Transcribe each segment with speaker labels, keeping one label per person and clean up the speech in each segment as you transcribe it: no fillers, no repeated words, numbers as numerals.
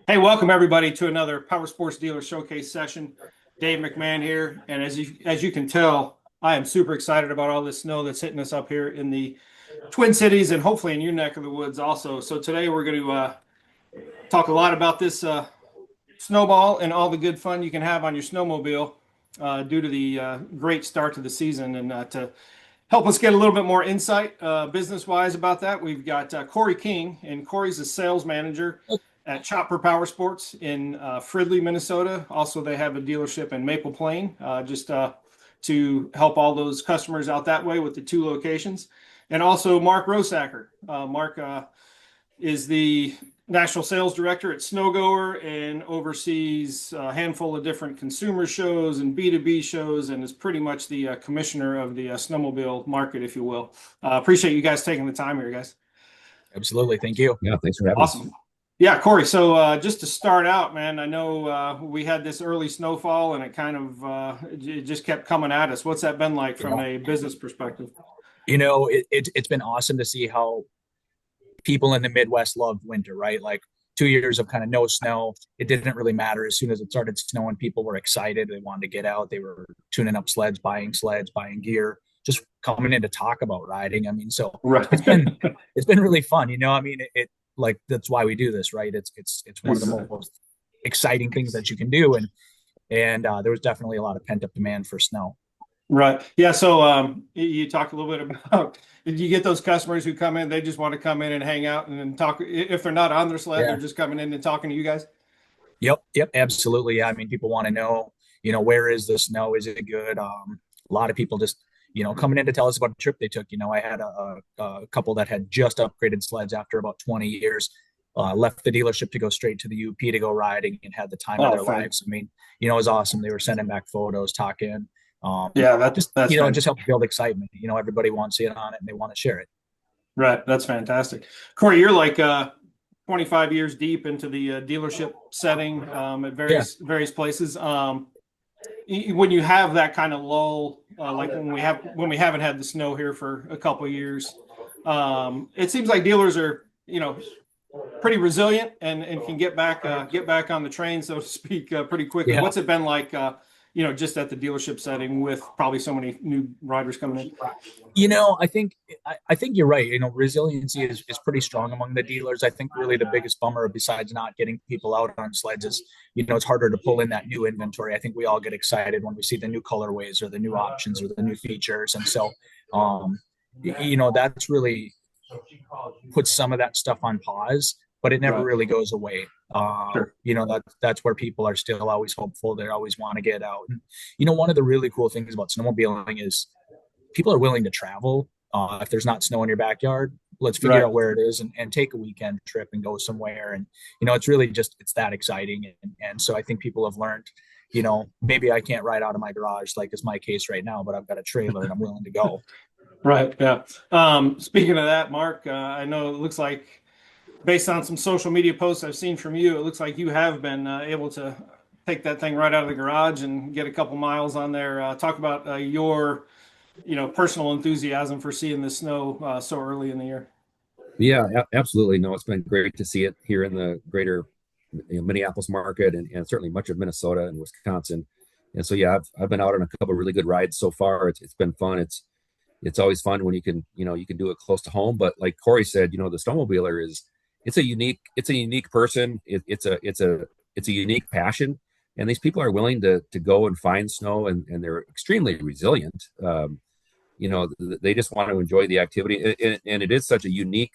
Speaker 1: Hey, welcome everybody to another Power Sports Dealer Showcase session. Dave McMahon here, and as you can tell, I am super excited about all this snow that's hitting us up here in the Twin Cities and hopefully in your neck of the woods also. So today we're going to talk a lot about this snowball and all the good fun you can have on your snowmobile due to the great start to the season. And to help us get a little bit more insight business-wise about that, we've got Corey King, and Corey's a sales manager at Chopper Powersports in Fridley, Minnesota. Also, they have a dealership in Maple Plain, just to help all those customers out that way with the two locations. And also Mark Rosacker. Mark is the national sales director at SnowGoer and oversees a handful of different consumer shows and B2B shows, and is pretty much the commissioner of the snowmobile market, if you will. Appreciate you guys taking the time here, guys.
Speaker 2: Absolutely. Thank you.
Speaker 3: Yeah, thanks for having us.
Speaker 1: Awesome. Yeah, Corey. So just to start out, man, I know we had this early snowfall and it kind of it just kept coming at us. What's that been like from a business perspective?
Speaker 2: It's been awesome to see how people in the Midwest loved winter, right? Like 2 years of kind of no snow. It didn't really matter. As soon as it started snowing, people were excited. They wanted to get out. They were tuning up sleds, buying gear, just coming in to talk about riding. I mean, so
Speaker 1: Right.
Speaker 2: it's been really fun. I mean, it like that's why we do this, right? It's one of the most exciting things that you can do, and there was definitely a lot of pent up demand for snow.
Speaker 1: Right. Yeah. So you talked a little bit about, did you get those customers who come in, they just want to come in and hang out and then talk? If they're not on their sled,
Speaker 2: Yeah.
Speaker 1: they're just coming in and talking to you guys?
Speaker 2: Yep, absolutely. Yeah, I mean, people want to know, where is the snow? Is it good? A lot of people just, coming in to tell us about a trip they took. I had a couple that had just upgraded sleds after about 20 years, left the dealership to go straight to the UP to go riding and had the time of their lives. I mean, it was awesome. They were sending back photos, talking.
Speaker 1: Yeah,
Speaker 2: It just helps build excitement. Everybody wants to get on it and they want to share it.
Speaker 1: right. That's fantastic. Corey, you're like 25 years deep into the dealership setting at various places. When you have that kind of lull, like when we haven't had the snow here for a couple of years, it seems like dealers are, pretty resilient and can get back on the train, so to speak, pretty quickly.
Speaker 2: Yeah.
Speaker 1: What's it been like, just at the dealership setting with probably so many new riders coming in?
Speaker 2: I think you're right. Resiliency is pretty strong among the dealers. I think really the biggest bummer, besides not getting people out on sleds, is it's harder to pull in that new inventory. I think we all get excited when we see the new colorways or the new options or the new features, and so that's really puts some of that stuff on pause, but it never really goes away.
Speaker 1: Sure.
Speaker 2: That's where people are still always hopeful. They always want to get out. And, one of the really cool things about snowmobiling is people are willing to travel. If there's not snow in your backyard, let's figure out where it is and take a weekend trip and go somewhere. And, it's really it's that exciting. And so I think people have learned, maybe I can't ride out of my garage, like is my case right now, but I've got a trailer and I'm willing to go.
Speaker 1: Right. Yeah. Speaking of that, Mark, I know it looks like, based on some social media posts I've seen from you, it looks like you have been able to take that thing right out of the garage and get a couple miles on there. Talk about your, personal enthusiasm for seeing the snow so early in the year.
Speaker 3: Yeah, absolutely. No, it's been great to see it here in the greater Minneapolis market and certainly much of Minnesota and Wisconsin. And so, yeah, I've been out on a couple of really good rides so far. It's been fun. It's always fun when you can do it close to home. But like Corey said, the snowmobiler it's a unique person. It's a unique passion, and these people are willing to go and find snow, and they're extremely resilient. They just want to enjoy the activity, and it is such a unique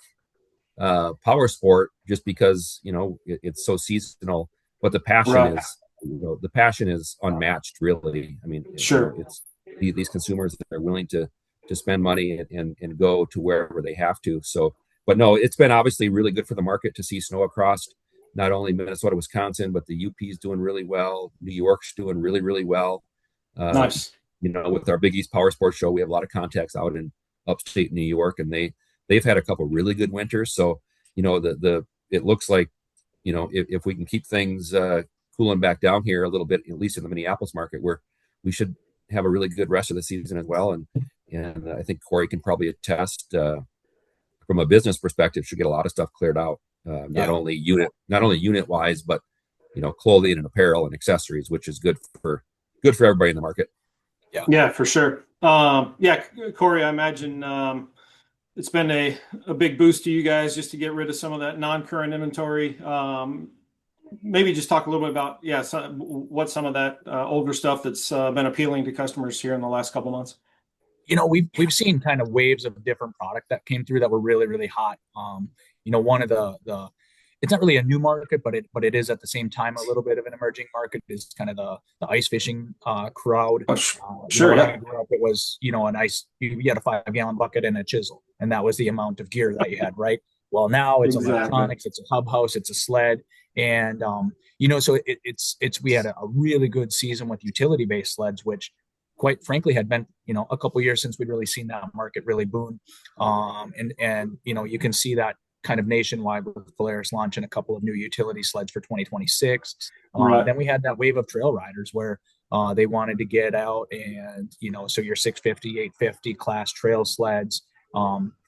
Speaker 3: power sport just because it's so seasonal. But the passion is unmatched, really. I mean,
Speaker 1: sure,
Speaker 3: it's these consumers that are willing to spend money and go to wherever they have to. So. But no, it's been obviously really good for the market to see snow across not only Minnesota, Wisconsin, but the UP's doing really well. New York's doing really, really well.
Speaker 1: Nice.
Speaker 3: With our Big East Power Sports show, we have a lot of contacts out in upstate New York, and they've had a couple really good winters. So, it looks like, if we can keep things cooling back down here a little bit, at least in the Minneapolis market, where we should have a really good rest of the season as well. And I think Corey can probably attest. From a business perspective, should get a lot of stuff cleared out not only unit wise, but clothing and apparel and accessories, which is good for everybody in the market.
Speaker 1: Yeah, for sure. Yeah, Corey, I imagine it's been a big boost to you guys just to get rid of some of that non-current inventory. Maybe just talk a little bit about what some of that older stuff that's been appealing to customers here in the last couple months.
Speaker 2: We've seen kind of waves of different product that came through that were really, really hot. One of the it's not really a new market, but it is at the same time a little bit of an emerging market is kind of the ice fishing crowd.
Speaker 1: Sure.
Speaker 2: When I grew up, it was, an ice, you had a 5-gallon bucket and a chisel, and that was the amount of gear that you had, right? Well, now it's electronics, it's a hub house, it's a sled. And, so it's we had a really good season with utility based sleds, which quite frankly had been, a couple of years since we'd really seen that market really boom. And you can see that kind of nationwide with Polaris launching a couple of new utility sleds for 2026. Then we had that wave of trail riders where they wanted to get out and, so your 650, 850 class trail sleds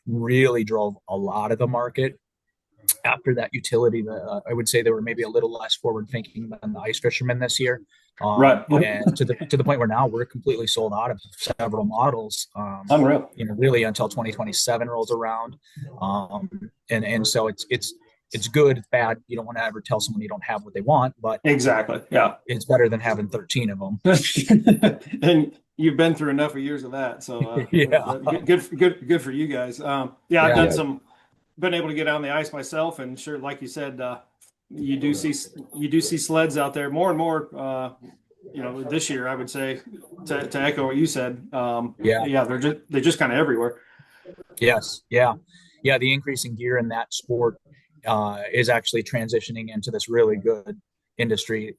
Speaker 2: really drove a lot of the market. After that utility, I would say they were maybe a little less forward thinking than the ice fishermen this year. And to the point where now we're completely sold out of several models.
Speaker 1: Unreal.
Speaker 2: Really until 2027 rolls around. And so it's good, it's bad. You don't want to ever tell someone you don't have what they want, but
Speaker 1: exactly. Yeah.
Speaker 2: It's better than having 13 of them.
Speaker 1: And you've been through enough of years of that. So good for you guys. I've done been able to get on the ice myself, and sure, like you said, you do see sleds out there more and more. This year I would say to echo what you said. They're just kind of everywhere.
Speaker 2: Yes, yeah. The increase in gear in that sport is actually transitioning into this really good industry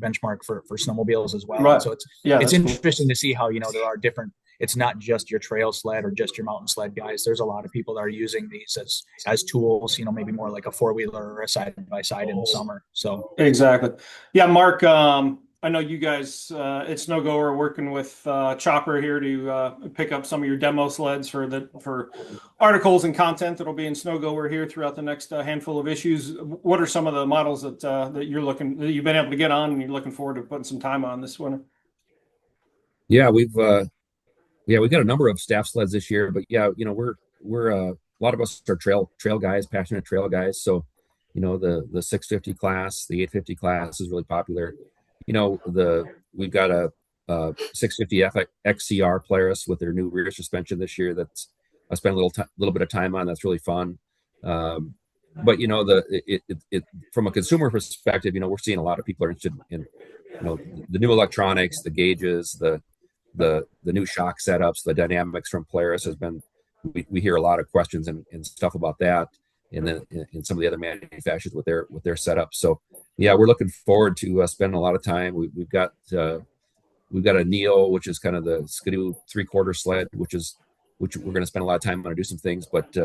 Speaker 2: benchmark for snowmobiles as well.
Speaker 1: Right.
Speaker 2: So it's interesting to see how there are different. It's not just your trail sled or just your mountain sled guys. There's a lot of people that are using these as tools, maybe more like a 4-wheeler or a side-by-side in the summer. So
Speaker 1: exactly. Yeah, Mark, I know you guys at SnowGoer are working with Chopper here to pick up some of your demo sleds for articles and content that'll be in SnowGoer here throughout the next handful of issues. What are some of the models that you've been able to get on and you're looking forward to putting some time on this winter?
Speaker 3: Yeah, we've got a number of staff sleds this year, but we're a lot of us are trail guys, passionate trail guys. So, the 650 class, the 850 class is really popular. We've got a 650 XCR Polaris with their new rear suspension this year. That's I spent a little bit of time on. That's really fun. But from a consumer perspective, we're seeing a lot of people are interested in the new electronics, the gauges, the new shock setups, the dynamics from Polaris has been. We hear a lot of questions and stuff about that, and then in some of the other manufacturers with their setups. So yeah, we're looking forward to spending a lot of time. We've got a Neo, which is kind of the Skidoo 3/4 sled, which we're going to spend a lot of time on to do some things. But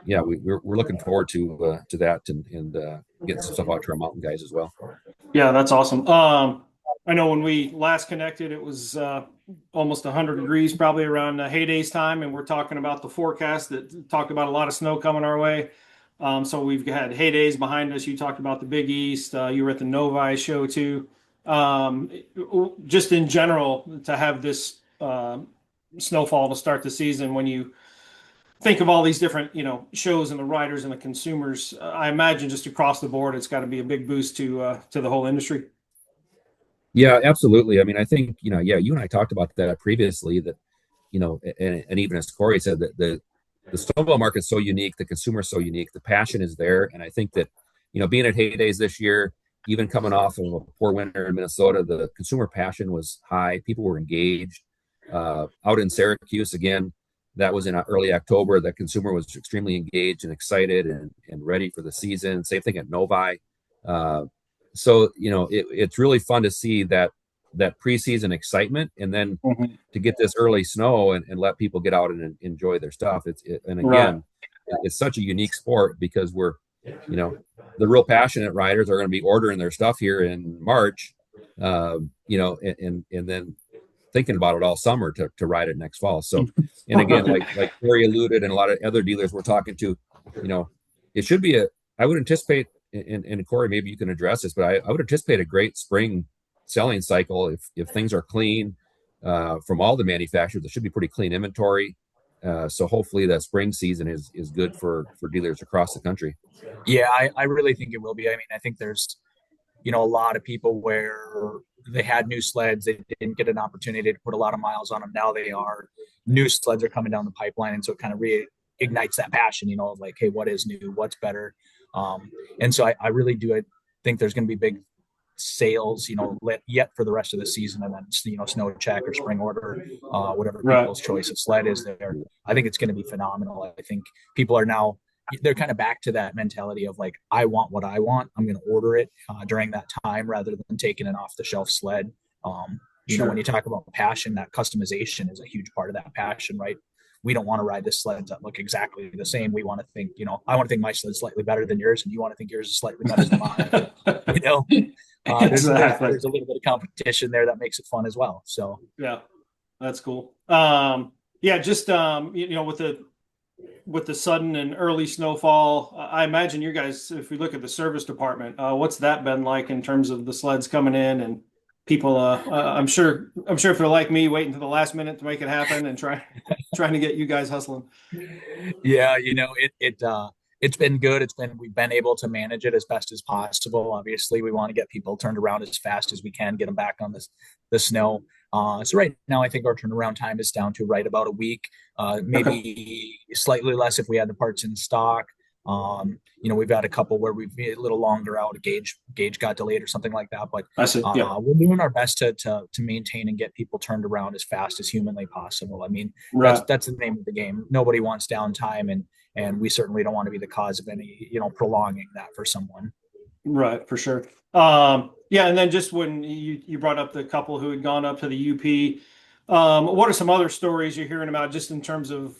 Speaker 3: yeah, we're looking forward to that and getting some stuff out to our mountain guys as well.
Speaker 1: Yeah, that's awesome. I know when we last connected, it was almost 100 degrees, probably around Heydays time, and we're talking about the forecast that talked about a lot of snow coming our way. So we've had Heydays behind us. You talked about the Big East. You were at the Novi show too. Just in general, to have this snowfall to start the season, when you think of all these different shows and the riders and the consumers, I imagine just across the board, it's got to be a big boost to the whole industry.
Speaker 3: Yeah, absolutely. I mean, I think, you and I talked about that previously, that, and even as Corey said, that the snowmobile market is so unique, the consumer is so unique, the passion is there. And I think that, being at Heydays this year, even coming off of a poor winter in Minnesota, the consumer passion was high. People were engaged. Out in Syracuse, again, that was in early October. The consumer was extremely engaged and excited and ready for the season. Same thing at Novi. So, it's really fun to see that preseason excitement, and then to get this early snow and let people get out and enjoy their stuff. It's such a unique sport because we're, the real passionate riders are going to be ordering their stuff here in March, and then thinking about it all summer to ride it next fall. So, and again, like Corey alluded, and a lot of other dealers we're talking to, it should be I would anticipate, and Corey, maybe you can address this, but I would anticipate a great spring selling cycle if things are clean from all the manufacturers. It should be pretty clean inventory. So hopefully the spring season is good for dealers across the country.
Speaker 2: Yeah, I really think it will be. I mean, I think there's, a lot of people where they had new sleds, they didn't get an opportunity to put a lot of miles on them. Now they are. New sleds are coming down the pipeline, and so it kind of reignites that passion, of like, hey, what is new? What's better? And so I really do think there's going to be big sales, yet for the rest of the season, and then snow check or spring order, whatever people's choice of sled is there. I think it's going to be phenomenal. I think people are now, they're kind of back to that mentality of like, I want what I want, I'm going to order it during that time rather than taking an off the shelf sled. When you talk about passion, that customization is a huge part of that passion, right? We don't want to ride the sleds that look exactly the same. We want to think, I want to think my sled's slightly better than yours, and you want to think yours is slightly better than mine. There's a little bit of competition there that makes it fun as well. So
Speaker 1: yeah, that's cool. Just with the sudden and early snowfall, I imagine you guys, if we look at the service department, what's that been like in terms of the sleds coming in and people? I'm sure if they're like me, waiting to the last minute to make it happen and trying to get you guys hustling.
Speaker 2: Yeah, it's been good. We've been able to manage it as best as possible. Obviously, we want to get people turned around as fast as we can, get them back on the snow. So right now, I think our turnaround time is down to right about a week, maybe slightly less if we had the parts in stock. We've had a couple where we've been a little longer out. A gauge got delayed or something like that. But we're doing our best to maintain and get people turned around as fast as humanly possible. I mean, that's the name of the game. Nobody wants downtime, and we certainly don't want to be the cause of any, prolonging that for someone.
Speaker 1: Right, for sure. And then just when you brought up the couple who had gone up to the UP, what are some other stories you're hearing about just in terms of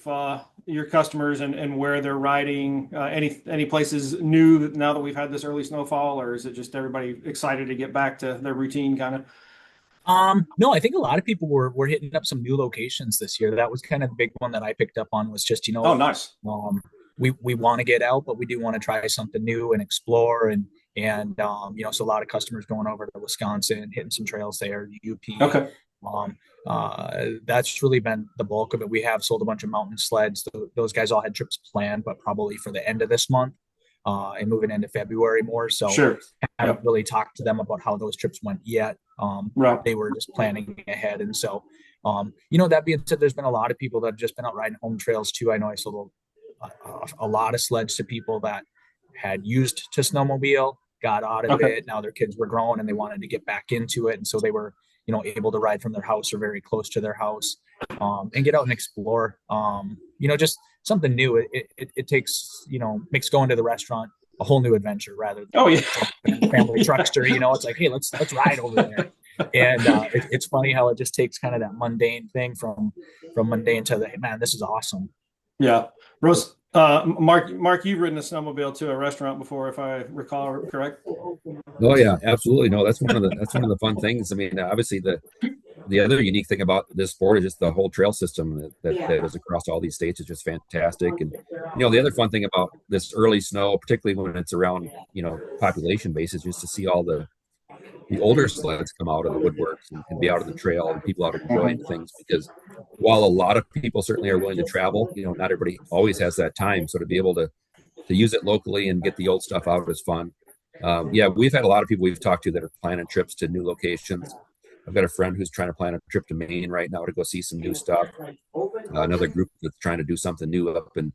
Speaker 1: your customers and where they're riding? Any places new now that we've had this early snowfall, or is it just everybody excited to get back to their routine kind of?
Speaker 2: No, I think a lot of people were hitting up some new locations this year. That was kind of the big one that I picked up on was just,
Speaker 1: oh, nice.
Speaker 2: We want to get out, but we do want to try something new and explore. And so a lot of customers going over to Wisconsin, hitting some trails there, UP.
Speaker 1: Okay.
Speaker 2: That's really been the bulk of it. We have sold a bunch of mountain sleds. Those guys all had trips planned, but probably for the end of this month and moving into February more. So I haven't really talked to them about how those trips went yet. They were just planning ahead. And so, that being said, there's been a lot of people that have just been out riding home trails too. I know I sold a lot of sleds to people that had used to snowmobile, got out of it. Now their kids were grown and they wanted to get back into it. And so they were, able to ride from their house or very close to their house and get out and explore, just something new. It takes, makes going to the restaurant a whole new adventure rather than family truckster, it's like, hey, let's ride over there. And it's funny how it just takes kind of that mundane thing from mundane to the, hey, man, this is awesome.
Speaker 1: Yeah. Mark, you've ridden a snowmobile to a restaurant before, if I recall correct.
Speaker 3: Oh yeah, absolutely. No, that's one of the fun things. I mean, obviously the other unique thing about this sport is just the whole trail system that is across all these states is just fantastic. And the other fun thing about this early snow, particularly when it's around population bases, just to see all the older sleds come out of the woodworks and be out of the trail and people out enjoying things, because while a lot of people certainly are willing to travel, not everybody always has that time. So to be able to use it locally and get the old stuff out is fun. We've had a lot of people we've talked to that are planning trips to new locations. I've got a friend who's trying to plan a trip to Maine right now to go see some new stuff. Another group that's trying to do something new up and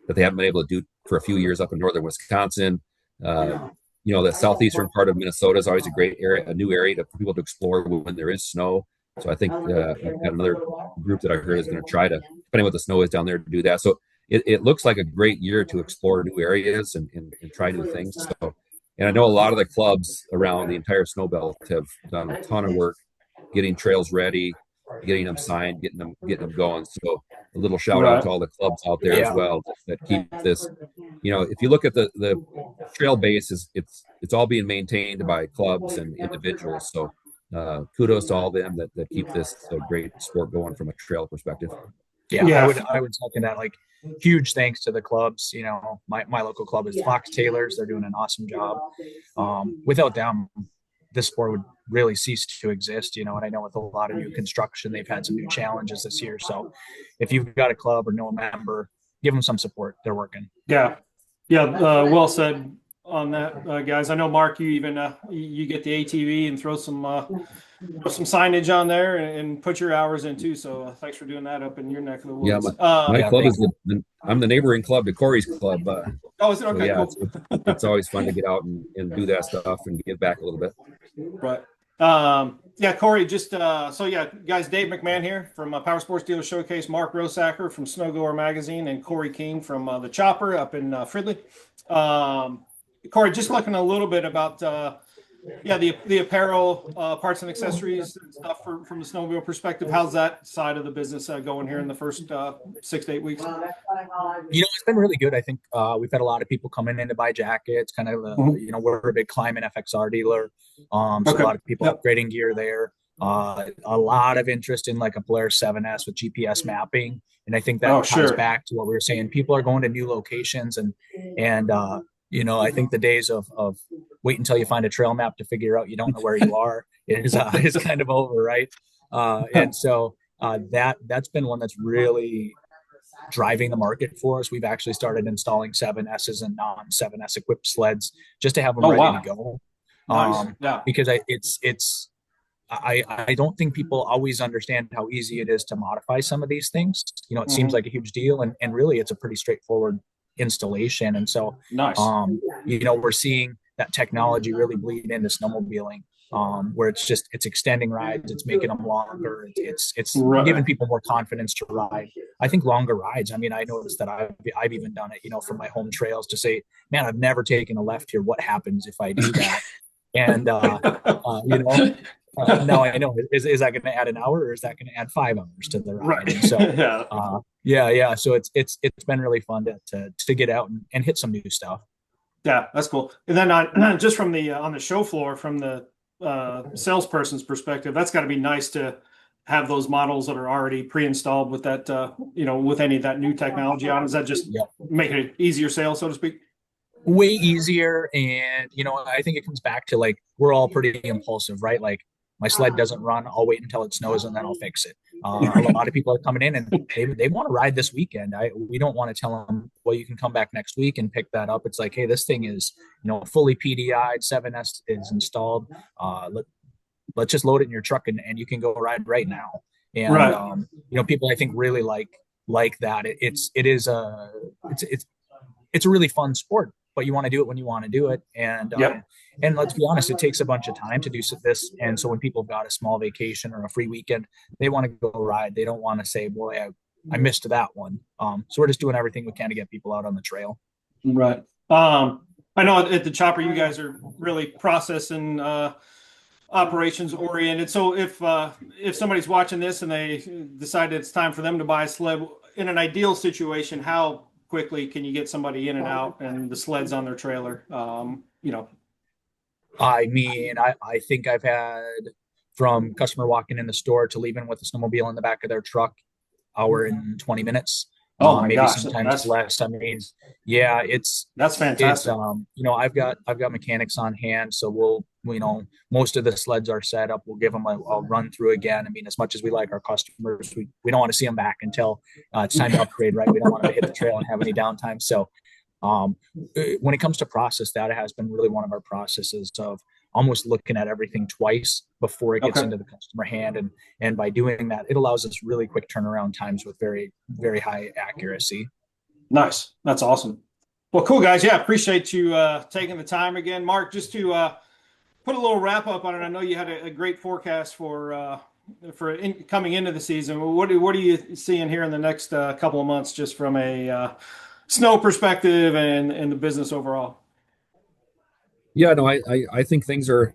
Speaker 3: that they haven't been able to do for a few years up in northern Wisconsin. The southeastern part of Minnesota is always a great area, a new area for people to explore when there is snow. So I think I've got another group that I heard is going to try to, depending what the snow is down there, to do that. So it looks like a great year to explore new areas and try new things. So, and I know a lot of the clubs around the entire snow belt have done a ton of work getting trails ready, getting them signed, getting them going. So a little shout out to all the clubs out there as well that keep this. If you look at the trail base, it's all being maintained by clubs and individuals. So kudos to all them that keep this great sport going from a trail perspective.
Speaker 2: I would second that. Like huge thanks to the clubs. You know, my local club is Fox Taylors. They're doing an awesome job. Without them, this sport would really cease to exist, you know, and I know with a lot of new construction, they've had some new challenges this year. So if you've got a club or know a member, give them some support. They're working.
Speaker 1: Yeah. Yeah. Well said on that, guys. I know, Mark, you even, you get the ATV and throw some signage on there and put your hours in too. So thanks for doing that up in your neck of the woods.
Speaker 3: Yeah, my club is I'm the neighboring club to Corey's club.
Speaker 1: Oh, is it? Okay.
Speaker 3: So yeah,
Speaker 1: cool.
Speaker 3: it's always fun to get out and do that stuff and give back a little bit.
Speaker 1: Right. Yeah, Corey, just so yeah, guys, Dave McMahon here from Powersports Dealer Showcase, Mark Rosacker from SnowGoer Magazine, and Corey King from the Chopper up in Fridley. Corey, just looking a little bit about the apparel, parts and accessories and stuff from the snowmobile perspective. How's that side of the business going here in the first 6 to 8 weeks?
Speaker 2: You know, it's been really good. I think we've had a lot of people coming in to buy jackets. Kind of, you know, we're a big Climate FXR dealer, so a lot of people upgrading gear there. A lot of interest in like a Polaris 7S with GPS mapping, and I think that ties back to what we were saying. People are going to new locations, and you know, I think the days of wait until you find a trail map to figure out you don't know where you are is kind of over, right? And so that's been one that's really driving the market for us. We've actually started installing 7Ss and non-7S equipped sleds just to have them ready to go.
Speaker 1: Nice.
Speaker 2: Because I don't think people always understand how easy it is to modify some of these things. You know, it seems like a huge deal, and really it's a pretty straightforward installation. And so, you know, we're seeing that technology really bleed into snowmobiling, where it's extending rides, it's making them longer, it's giving people more confidence to ride. I think longer rides. I mean, I noticed that I've even done it, you know, from my home trails to say, man, I've never taken a left here. What happens if I do that? And you know, now I know, is that going to add an hour, or is that going to add 5 hours to the ride?
Speaker 1: Right.
Speaker 2: And so yeah. So it's been really fun to get out and hit some new stuff.
Speaker 1: Yeah, that's cool. And then just from the on the show floor, from the salesperson's perspective, that's got to be nice to have those models that are already pre-installed with that, you know, with any of that new technology on. Does that just make it an easier sale, so to speak?
Speaker 2: Way easier. And, you know, I think it comes back to, like, we're all pretty impulsive, right? Like, my sled doesn't run, I'll wait until it snows and then I'll fix it. A lot of people are coming in and they want to ride this weekend. We don't want to tell them, well, you can come back next week and pick that up. It's like, hey, this thing is, you know, fully PDI'd, 7S is installed. Let's just load it in your truck and you can go ride right now. And you know, people I think really like that. It's a really fun sport, but you want to do it when you want to do it. And let's be honest, it takes a bunch of time to do this. And so when people have got a small vacation or a free weekend, they want to go ride. They don't want to say, boy, I missed that one. So we're just doing everything we can to get people out on the trail.
Speaker 1: Right. I know at the Chopper, you guys are really process and operations oriented. So if somebody's watching this and they decide it's time for them to buy a sled, in an ideal situation, how quickly can you get somebody in and out and the sleds on their trailer? You know,
Speaker 2: I mean, I think I've had from customer walking in the store to leaving with a snowmobile in the back of their truck, hour and 20 minutes.
Speaker 1: Oh my
Speaker 2: maybe
Speaker 1: gosh,
Speaker 2: sometimes less. I mean, yeah,
Speaker 1: that's fantastic.
Speaker 2: You know, I've got mechanics on hand, so you know, most of the sleds are set up. We'll give them a run through again. I mean, as much as we like our customers, we don't want to see them back until it's time to upgrade, right? We don't want to hit the trail and have any downtime. So when it comes to process, that has been really one of our processes of almost looking at everything twice before it gets into the customer hand. And by doing that, it allows us really quick turnaround times with very, very high accuracy.
Speaker 1: Nice. That's awesome. Well, cool, guys. Yeah, appreciate you taking the time again. Mark, just to put a little wrap up on it, I know you had a great forecast for coming into the season. What are you seeing here in the next couple of months, just from a snow perspective and the business overall?
Speaker 3: Yeah, no, I think things are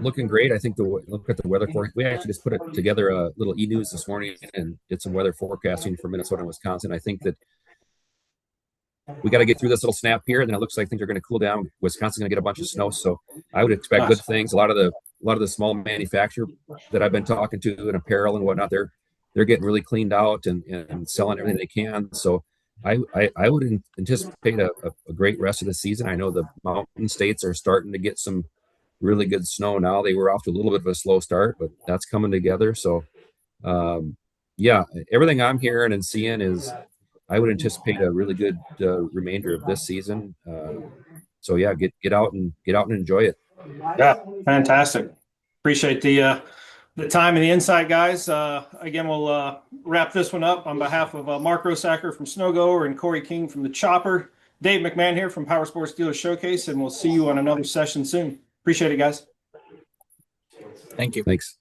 Speaker 3: looking great. I think look at the weather forecast. We actually just put together a little e-news this morning and did some weather forecasting for Minnesota and Wisconsin. I think that we got to get through this little snap here, and then it looks like things are going to cool down. Wisconsin's going to get a bunch of snow, so I would expect good things. A lot of the small manufacturers that I've been talking to in apparel and whatnot, they're getting really cleaned out and selling everything they can. So I would anticipate a great rest of the season. I know the mountain states are starting to get some really good snow now. They were off to a little bit of a slow start, but that's coming together. So, yeah, everything I'm hearing and seeing is I would anticipate a really good remainder of this season. So yeah, get out and enjoy it.
Speaker 1: Yeah, fantastic. Appreciate the time and the insight, guys. Again, we'll wrap this one up on behalf of Mark Rosacker from SnowGoer and Corey King from the Chopper. Dave McMahon here from Powersports Dealer Showcase, and we'll see you on another session soon. Appreciate it, guys.
Speaker 2: Thank you.
Speaker 3: Thanks.